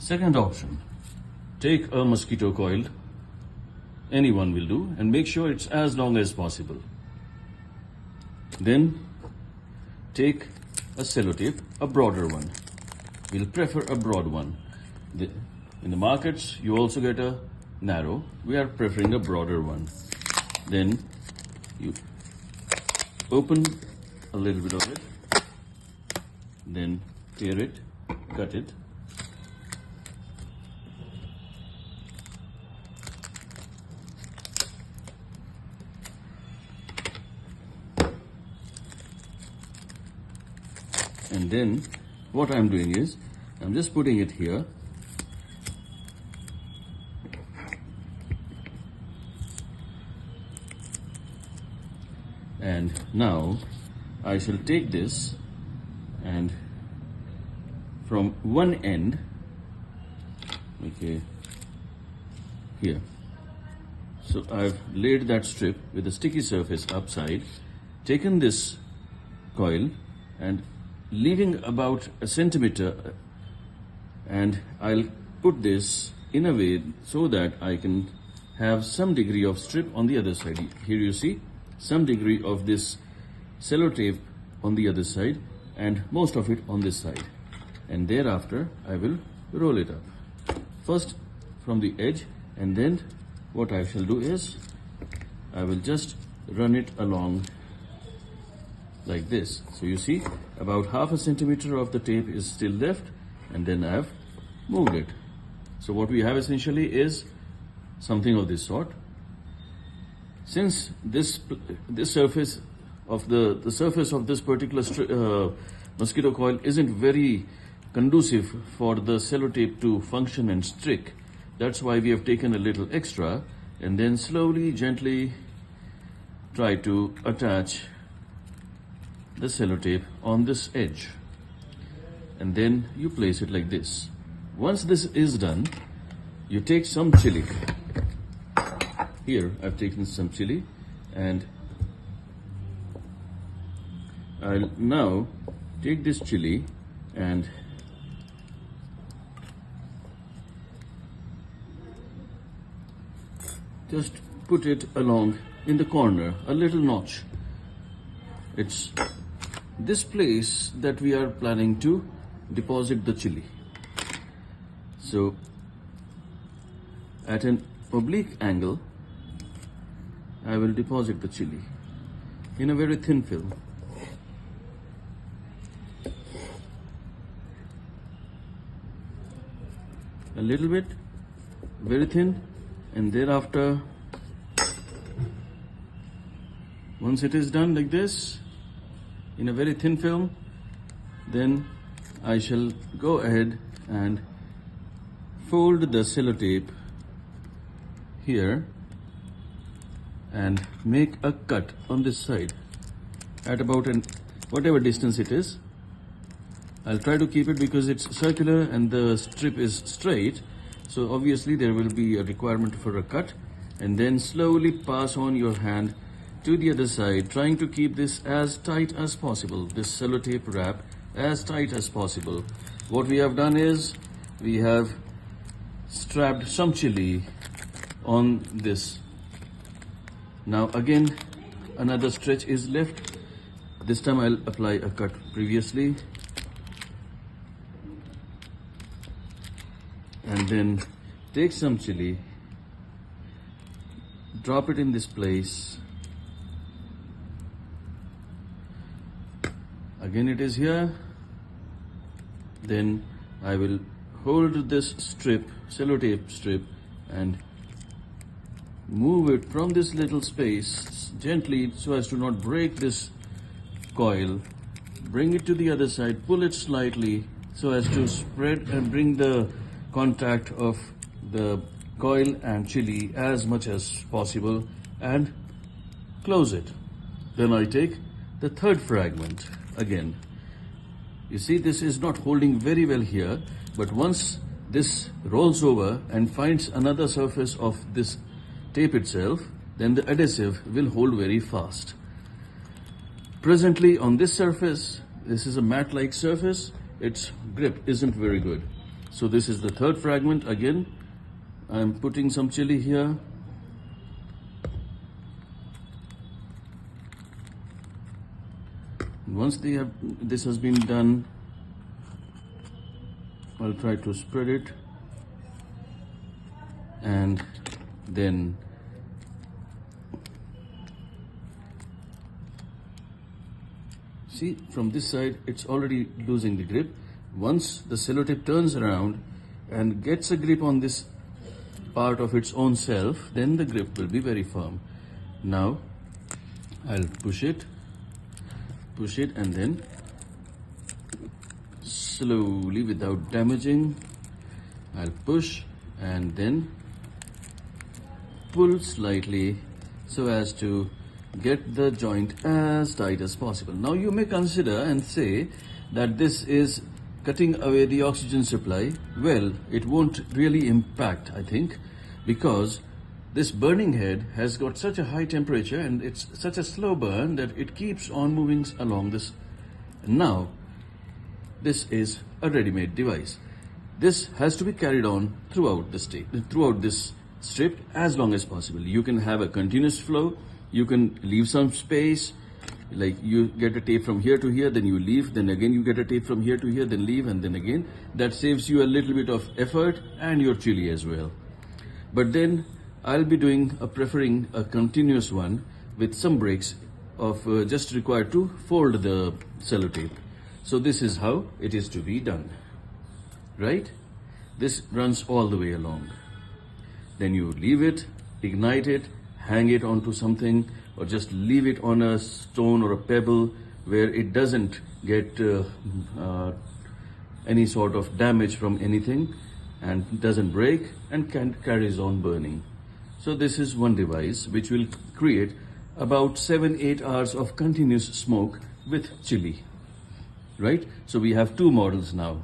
Second option, take a mosquito coil, anyone will do, and make sure it's as long as possible. Then take a sellotape, a broader one. We'll prefer a broad one. In the markets, you also get a narrow. We are preferring a broader one. Then you open a little bit of it, then tear it, cut it. And then what I'm doing is, I'm just putting it here. And now I shall take this and from one end, okay, here. So I've laid that strip with a sticky surface upside, taken this coil and leaving about a centimeter, and I'll put this in a way so that I can have some degree of strip on the other side. Here you see some degree of this sellotape on the other side and most of it on this side. And thereafter I will roll it up. First from the edge, and then what I shall do is I will just run it along like this. So you see about half a centimeter of the tape is still left, and then I have moved it. So what we have essentially is something of this sort. Since this surface of the surface of this particular mosquito coil isn't very conducive for the sellotape to function and stick, that's why we have taken a little extra and then slowly, gently try to attach the sellotape on this edge, and then you place it like this. Once this is done, you take some chili. Here I've taken some chili, and I'll now take this chili and just put it along in the corner, a little notch. It's this place that we are planning to deposit the chili. So at an oblique angle, I will deposit the chili in a very thin film. A little bit, very thin, and thereafter, once it is done like this, in a very thin film, then I shall go ahead and fold the sellotape here and make a cut on this side at about whatever distance it is. I'll try to keep it because it's circular and the strip is straight, so obviously there will be a requirement for a cut, and then slowly pass on your hand to the other side, trying to keep this as tight as possible, this sellotape wrap as tight as possible. What we have done is we have strapped some chili on this. Now again another stretch is left. This time I'll apply a cut previously, and then take some chili, drop it in this place. Again it is here. Then I will hold this strip, sellotape strip, and move it from this little space gently so as to not break this coil. Bring it to the other side, pull it slightly so as to spread and bring the contact of the coil and chili as much as possible, and close it. Then I take the third fragment again. You see, this is not holding very well here, but once this rolls over and finds another surface of this tape itself, then the adhesive will hold very fast. Presently on this surface, this is a mat-like surface, its grip isn't very good. So this is the third fragment. Again, I'm putting some chili here. Once this has been done, I'll try to spread it, and then see, from this side it's already losing the grip. Once the sellotape turns around and gets a grip on this part of its own self, then the grip will be very firm. Now I'll push it, and then slowly, without damaging, I'll push and then pull slightly so as to get the joint as tight as possible. Now you may consider and say that this is cutting away the oxygen supply. Well, it won't really impact, I think, because this burning head has got such a high temperature and it's such a slow burn that it keeps on moving along this. Now, this is a ready-made device. This has to be carried on throughout this strip as long as possible. You can have a continuous flow. You can leave some space, like you get a tape from here to here, then you leave, then again you get a tape from here to here, then leave, and then again. That saves you a little bit of effort and your chili as well. But then I'll be preferring a continuous one with some breaks of just required to fold the sellotape. So this is how it is to be done, right? This runs all the way along. Then you leave it, ignite it, hang it onto something, or just leave it on a stone or a pebble where it doesn't get any sort of damage from anything and doesn't break and carries on burning. So this is one device which will create about 7-8 hours of continuous smoke with chili, right? So we have two models now.